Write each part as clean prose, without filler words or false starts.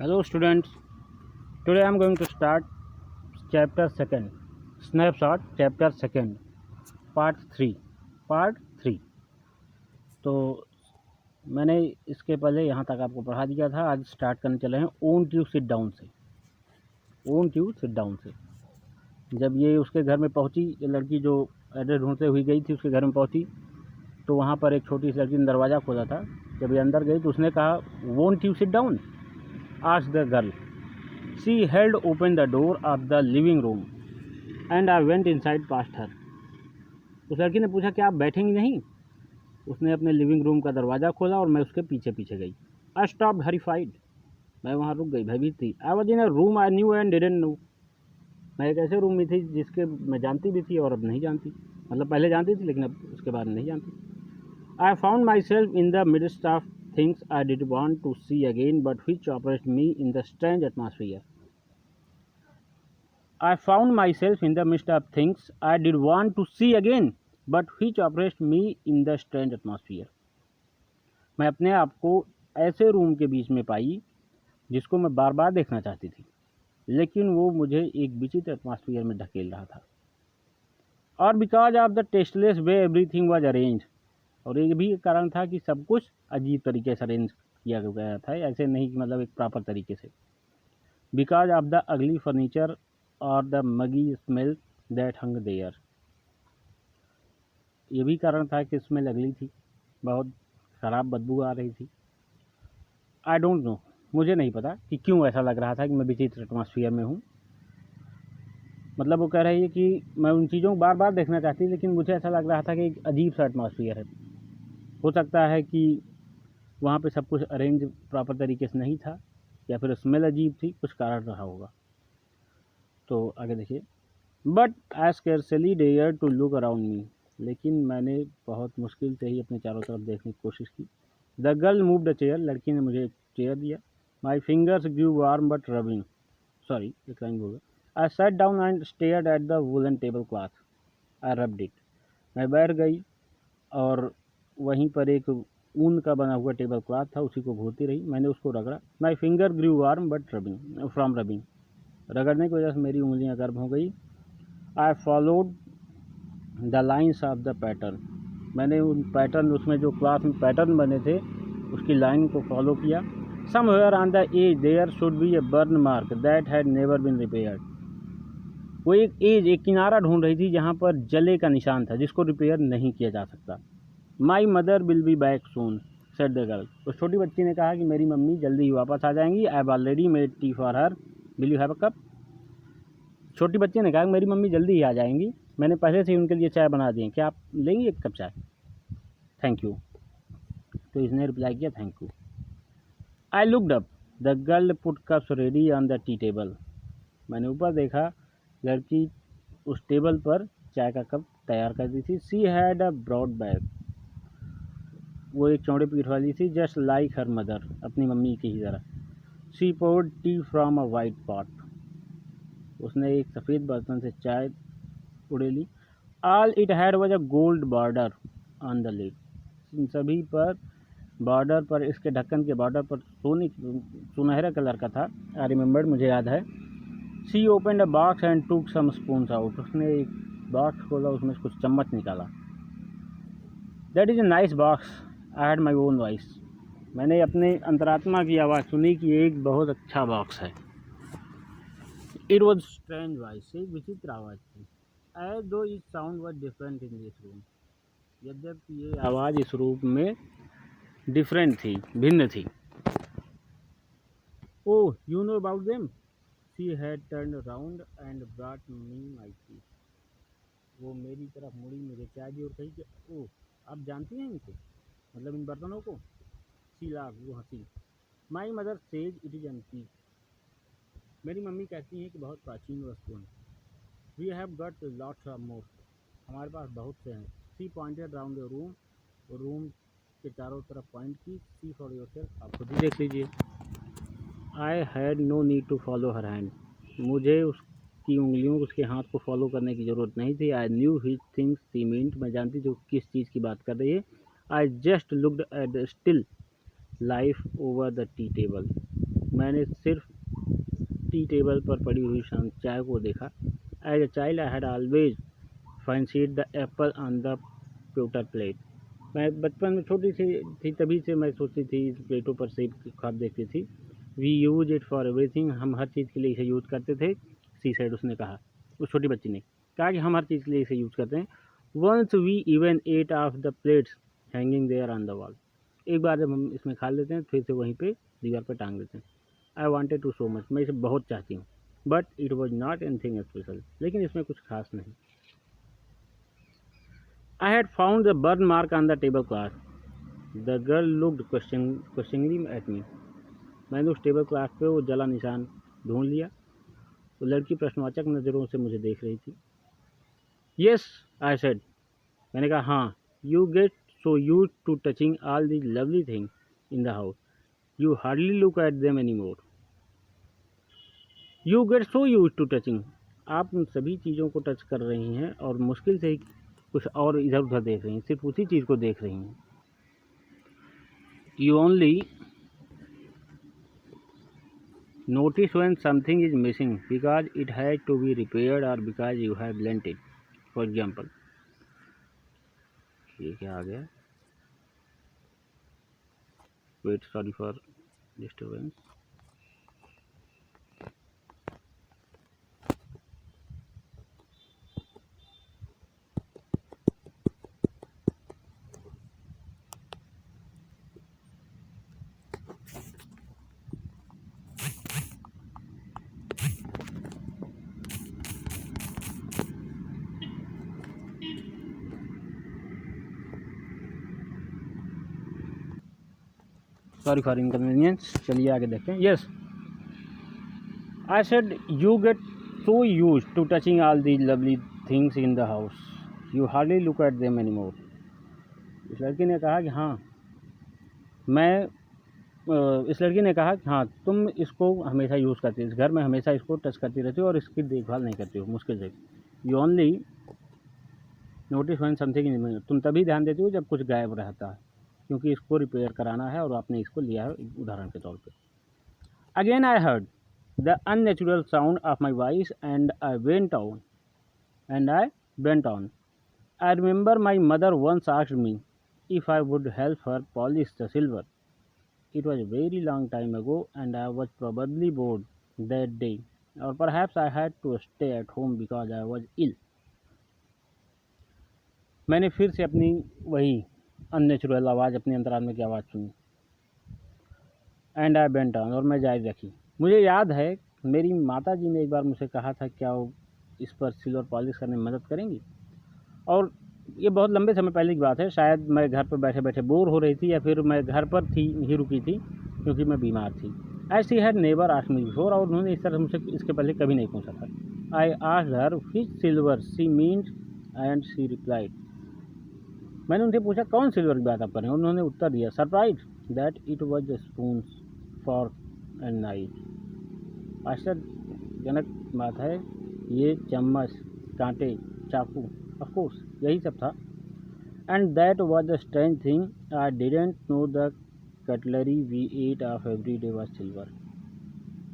Hello students, today I am going to start chapter 2nd, snapshot chapter 2nd, part 3। तो मैंने इसके पहले यहाँ तक आपको पढ़ा दिया था। आज स्टार्ट करने चले हैं ओन्ट यू सिट डाउन से। ओन्ट यू सिट डाउन से जब ये उसके घर में पहुँची, ये लड़की जो एड्रेस ढूंढते हुई गई थी उसके घर में पहुँची, तो वहाँ पर एक छोटी सी लड़की ने दरवाज़ा खोला था। जब ये अंदर गई तो उसने कहा won't you sit down, asked the girl. She held open the door of the living room and I went inside past her। उस लड़की ने पूछा कि आप बैठेंगी नहीं। उसने अपने लिविंग रूम का दरवाज़ा खोला और मैं उसके पीछे पीछे गई। I stopped horrified। मैं वहाँ रुक गई, भयभीत थी। I was in a room I knew and didn't know। मैं एक ऐसे रूम में थी जिसके मैं जानती भी थी और अब नहीं जानती। मतलब पहले जानती थी लेकिन अब उसके बारे में नहीं जानती। I found myself in the midst of things I did want to see again but which oppressed me in the strange atmosphere। I found myself in the midst of things I did want to see again, but which oppressed me in the strange atmosphere। मैं अपने आप को ऐसे room के बीच में पाई जिसको मैं बार बार देखना चाहती थी, लेकिन वो मुझे एक विचित्र एटमॉस्फेयर में ढकेल रहा था। और because of the tasteless way everything was arrange, और ये भी कारण था कि सब कुछ अजीब तरीके से अरेंज किया गया था, ऐसे नहीं कि मतलब एक प्रॉपर तरीके से। Because of the ugly furniture और the muggy smell that hung there, ये भी कारण था कि स्मेल अगली थी, बहुत ख़राब बदबू आ रही थी। आई डोंट नो, मुझे नहीं पता कि क्यों ऐसा लग रहा था कि मैं विचित्र एटमॉस्फेयर में हूँ। मतलब वो कह रही है कि मैं उन चीज़ों को बार बार देखना चाहती, लेकिन मुझे ऐसा लग रहा था कि एक अजीब सा एटमॉस्फेयर है। हो सकता है कि वहाँ पे सब कुछ अरेंज प्रॉपर तरीके से नहीं था, या फिर स्मेल अजीब थी, कुछ कारण रहा होगा। तो आगे देखिए। But I scarcely dare to look around me, लेकिन मैंने बहुत मुश्किल से ही अपने चारों तरफ देखने की कोशिश की। The girl moved a chair, लड़की ने मुझे एक चेयर दिया। My fingers grew warm but rubbing, sorry एक लाइन बोल गया। I sat down and stared at the woollen table cloth, I rubbed it. मैं बैठ गई और वहीं पर एक ऊन का बना हुआ टेबल क्लॉथ था, उसी को घूरती रही। मैंने उसको रगड़ा। My finger grew warm but rubbing, from rubbing, रगड़ने की वजह से मेरी उंगलियां गर्म हो गई। I followed the lines of the pattern, मैंने उन पैटर्न, उसमें जो क्लॉथ में पैटर्न बने थे उसकी लाइन को फॉलो किया। Somewhere on the edge there should be a burn mark that had never been repaired, वो एक किनारा ढूंढ रही थी जहाँ पर जले का निशान था जिसको रिपेयर नहीं किया जा सकता। My mother will be back soon said the girl, उस छोटी बच्ची ने कहा कि मेरी मम्मी जल्दी ही वापस आ जाएंगी। I have already made tea for her, will you have a cup. छोटी बच्ची ने कहा कि मेरी मम्मी जल्दी ही आ जाएंगी, मैंने पहले से ही उनके लिए चाय बना दी है, क्या आप लेंगी एक कप चाय? Thank you. तो इसने रिप्लाई किया thank you. I looked up, the girl put cups ready on the tea table, मैंने ऊपर देखा, लड़की उस टेबल पर चाय का कप तैयार कर दी थी। She had a broad bag, वो एक चौड़े पीठ वाली थी, जस्ट लाइक हर मदर, अपनी मम्मी की ही तरह। She poured tea from a white pot, उसने एक सफ़ेद बर्तन से चाय उड़ेली। All it had was a gold border on the lid, इन सभी पर बॉर्डर पर, इसके ढक्कन के बॉर्डर पर सुनहरा कलर का था। आई रिमेंबर्ड, मुझे याद है। She opened a box and टूक सम स्पून्स आउट, उसने एक बॉक्स खोला, उसमें से कुछ चम्मच निकाला। That is a nice box, I had my own voice, मैंने अपने अंतरात्मा की आवाज़ सुनी कि एक बहुत अच्छा बॉक्स है। इट वॉज स्ट्रेंज वॉइस, एक विचित्र आवाज़ थी। एज दो it sound was different in this room, यद्यपि ये आवाज़ इस रूप में डिफरेंट थी, भिन्न थी। Oh you know about them, she had turn around and brought me my T, वो मेरी तरफ मुड़ी, मुझे चाय दी और कही कि ओह आप जानती हैं इनको, मतलब इन बर्तनों को। शी लाफ, वो हंसी। My mother says it is empty, मेरी मम्मी कहती हैं कि बहुत प्राचीन वस्तु हैं। We have got lots of more, हमारे पास बहुत से हैं। She pointed round the room, room के चारों तरफ पॉइंट की। सी फॉर योरसेल्फ, आप खुद ही देख लीजिए। I had no need to follow her hand, मुझे उसकी उंगलियों, उसके हाथ को फॉलो करने की ज़रूरत नहीं थी। I knew his things see meant, मैं जानती थी किस चीज़ की बात कर रही है। I just looked at the still life over the tea table, मैंने सिर्फ टी टेबल पर पड़ी हुई शांत चाय को देखा। As a child I had always fancied the apple on the pewter plate. मैं बचपन में छोटी सी थी तभी से मैं सोचती थी इस प्लेटों पर सेब की ख्वाब देखती थी। We use it for everything, हम हर चीज़ के लिए इसे यूज़ करते थे। सी साइड उसने कहा, उस छोटी बच्ची ने कहा कि हम हर चीज़ के लिए इसे यूज़ करते हैं। Once we even ate off the plates hanging there on the wall. एक बार जब हम इसमें खा लेते हैं फिर से वहीं पे दीवार पर टांग देते हैं। I wanted to so much, मैं इसे बहुत चाहती हूँ। But it was not anything special, लेकिन इसमें कुछ खास नहीं। I had found the burn mark on the table cloth. The girl looked questioningly at me. मैंने उस टेबल क्लॉथ पे वो जला निशान ढूंढ लिया। वो लड़की प्रश्नवाचक नज़रों से मुझे देख रही थी। येस आई सेड, मैंने कहा हाँ। You get so used to touching all the lovely thing in the house, you hardly look at them any more. You get so used to touching, आप उन सभी चीज़ों को टच कर रही हैं और मुश्किल से ही कुछ और इधर उधर देख रही हैं, सिर्फ उसी चीज़ को देख रही हैं। You only notice when something is missing because it had to be repaired or because you have lent it. For example, ये क्या आ गया? Wait, sorry for disturbance. Sorry for inconvenience. चलिए आगे देखते हैं. Yes, I said you get so used to touching all the lovely things in the house, you hardly look at them anymore. इस लड़की ने कहा कि हाँ इस लड़की ने कहा कि हाँ तुम इसको हमेशा यूज़ करती हो, इस घर में हमेशा इसको टच करती रहती हो और इसकी देखभाल नहीं करती हो, मुश्किल से। You only notice when something, तुम तभी ध्यान देती हो जब कुछ गायब रहता है, क्योंकि इसको रिपेयर कराना है और आपने इसको लिया है उदाहरण के तौर पे। Again I heard the unnatural sound of my voice and I went on. I remember my mother once asked me if I would help her polish the silver. It was a very long time ago and I was probably bored that day, or perhaps I had to stay at home because I was ill. मैंने फिर से अपनी वही unnatural आवाज़, अपने अंतरात्मा की आवाज़ सुनी। एंड आई बेंट ऑन, और मैं जारी रखी। मुझे याद है मेरी माता जी ने एक बार मुझसे कहा था क्या वो इस पर सिल्वर पॉलिश करने में मदद करेंगी, और ये बहुत लंबे समय पहले की बात है। शायद मैं घर पर बैठे बैठे बोर हो रही थी या फिर मैं घर पर ही रुकी थी क्योंकि मैं बीमार थी। I she had never asked me before, और उन्होंने इस तरह मुझसे इसके पहले कभी नहीं पूछा था। I asked her which silver she means and she replied. मैंने उनसे पूछा कौन सिल्वर की बात आप कर रहे हैं, उन्होंने उत्तर दिया surprise that it was the spoon fork and knife. आश्चर्यजनक बात है, ये चम्मच, कांटे, चाकू, ऑफ कोर्स यही सब था। And that was the strange thing, I didn't know the cutlery we ate off every day was silver.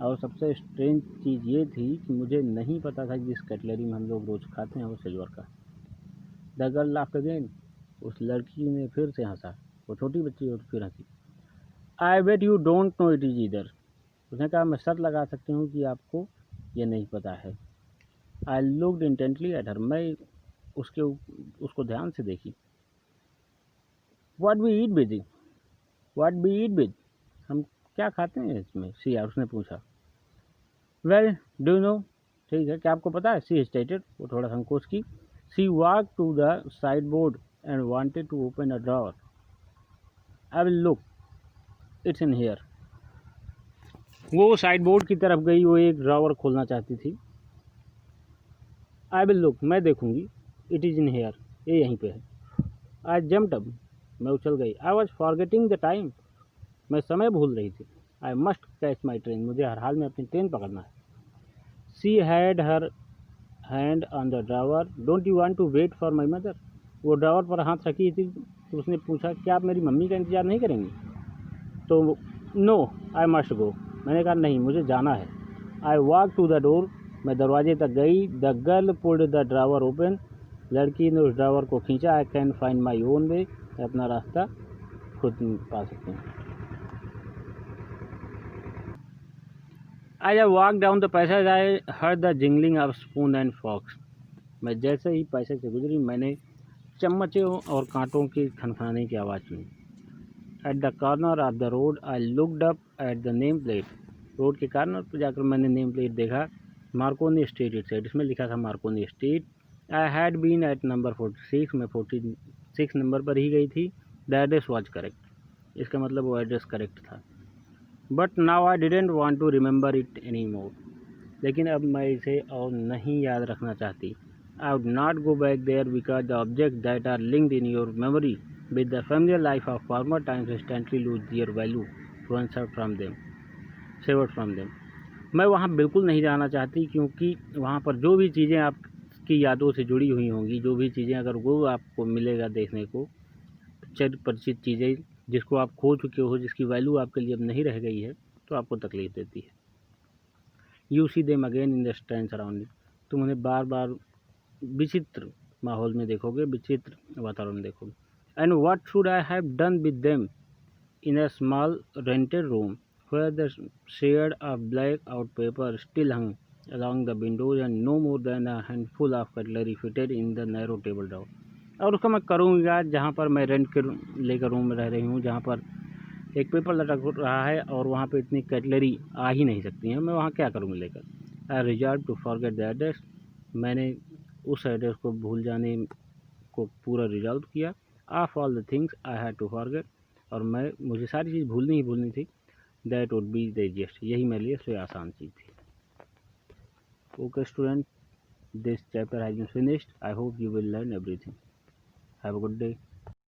और सबसे स्ट्रेंज चीज़ ये थी कि मुझे नहीं पता था जिस कटलरी में हम लोग रोज़ खाते हैं वो सिल्वर का। द गर्ल लाफ्ड अगेन, उस लड़की ने फिर से हंसा, वो छोटी बच्ची और फिर हंसी। I bet you don't know it is either, उसने कहा मैं शर्त लगा सकती हूँ कि आपको ये नहीं पता है। I looked intently at her, मैं उसको ध्यान से देखी। व्हाट वी ईट विद, हम क्या खाते हैं इसमें, सी आर, उसने पूछा। वेल डू नो, ठीक है क्या आपको पता है, सी स्टेटेड, वो थोड़ा संकोच की। She walk to the side board and wanted to open a drawer. I will look, it's in here. वो साइड बोर्ड की तरफ गई, वो एक ड्रॉवर खोलना चाहती थी। आई विल लुक, मैं देखूंगी, इट इज़ इन हेयर, ये यहीं पे है। आई जम्प्ड अप, मैं उछल गई। I was forgetting the time, मैं समय भूल रही थी। I must catch my train, मुझे हर हाल में अपनी ट्रेन पकड़ना है। She had her hand on the drawer, don't you want to wait for my mother. वो ड्रावर पर हाथ रखी थी तो उसने पूछा क्या आप मेरी मम्मी का इंतज़ार नहीं करेंगी। तो नो आई मस्ट गो, मैंने कहा नहीं, मुझे जाना है। I walk to the door, मैं दरवाजे तक गई। The girl pulled the drawer open, लड़की ने उस ड्रावर को खींचा। I can find my own way, अपना रास्ता खुद पा सकते हैं। I walk down the passage, I heard the jingling of spoon and forks, मैं जैसे ही पैसे से गुजरी मैंने चम्मचों और कांटों की खनखनाने की आवाज़ सुनी। At the corner of the road I looked up at the name plate, road के कॉर्नर पर जाकर मैंने नेम प्लेट देखा। मार्कोनी स्ट्रीट इट साइड, इसमें लिखा था Marconi street. I had been at number 46, मैं 46 नंबर पर ही गई थी। द एड्रेस वॉज करेक्ट, इसका मतलब वो एड्रेस करेक्ट था। But now I didn't want to remember it any more, लेकिन अब मैं इसे और नहीं याद रखना चाहती। I would not go back there because the objects that are linked in your memory with the familiar life of former times instantly lose their value when severed from them. मैं वहाँ बिल्कुल नहीं जाना चाहती, क्योंकि वहाँ पर जो भी चीज़ें आपकी यादों से जुड़ी हुई होंगी, जो भी चीज़ें अगर वो आपको मिलेगा देखने को, परिचित चीज़ें जिसको आप खो चुके हो, जिसकी वैल्यू आपके लिए अब नहीं रह गई है, तो आपको तकलीफ देती है। You see them again in the strange surrounding, तुम उन्हें बार बार विचित्र माहौल में देखोगे, विचित्र वातावरण में देखोगे। And what should I have done with them in a small rented room where the shade of black out paper still hung along the windows and no more than a handful of cutlery fitted in the narrow table drawer. और उसका मैं करूँगा जहाँ पर मैं rent के लेकर room में रह रही हूँ, जहाँ पर एक पेपर लटक रहा है और वहाँ पे इतनी कटलरी आ ही नहीं सकती हैं, मैं वहाँ क्या करूँगी लेकर। I resolve to forget the address, मैंने उस एड्रेस को भूल जाने को पूरा रिजॉल्व किया। Of all the things I had to forget, और मुझे सारी चीज़ भूलनी थी। That would be the easiest, यही मेरे लिए सबसे आसान चीज़ थी। Okay student, this chapter has been finished. I hope you will learn everything. Have a good day.